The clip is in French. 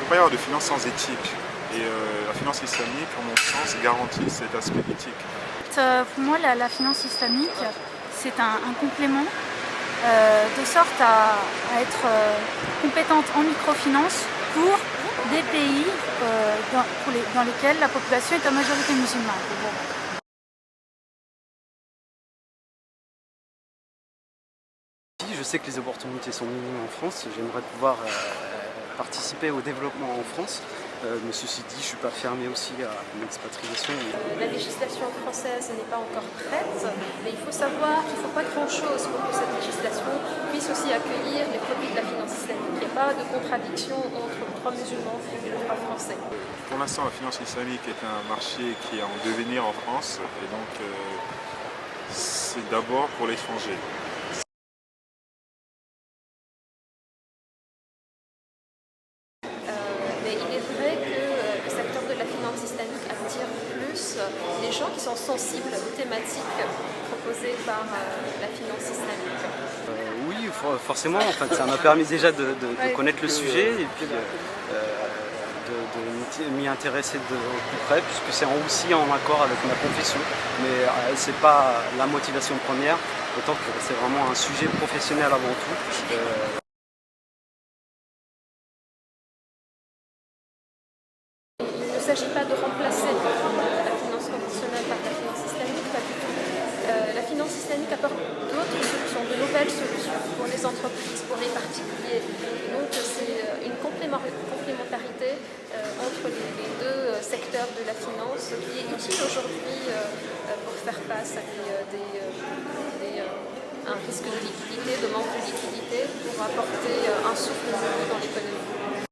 pas y avoir de finance sans éthique. Et la finance islamique, en mon sens, garantit cet aspect éthique. Pour moi, la finance islamique, c'est un complément de sorte à être compétente en microfinance pour des pays dans lesquels la population est à majorité musulmane. Je sais que les opportunités sont minimes en France, j'aimerais pouvoir participer au développement en France, mais ceci dit, je ne suis pas fermé aussi à l'expatriation. La législation française n'est pas encore prête, mais il faut savoir qu'il ne faut pas grand-chose pour que cette législation puisse aussi accueillir les produits de la finance islamique. Il n'y a pas de contradiction entre le droit musulman et le droit français. Pour l'instant, la finance islamique est un marché qui est en devenir en France, et donc c'est d'abord pour l'étranger. Mais il est vrai que le secteur de la finance islamique attire plus les gens qui sont sensibles aux thématiques proposées par la finance islamique. Oui, forcément, en fait, ça m'a permis déjà de connaître le sujet et puis de m'y intéresser de plus près, puisque c'est aussi en accord avec ma confession, mais c'est pas la motivation première, autant que c'est vraiment un sujet professionnel avant tout. Il ne s'agit pas de remplacer la finance conventionnelle par la finance islamique, pas du tout. La finance islamique apporte d'autres solutions, de nouvelles solutions pour les entreprises, pour les particuliers. Donc c'est une complémentarité entre les deux secteurs de la finance qui est utile aujourd'hui pour faire face à un risque de liquidité, de manque de liquidité, pour apporter un souffle nouveau dans l'économie.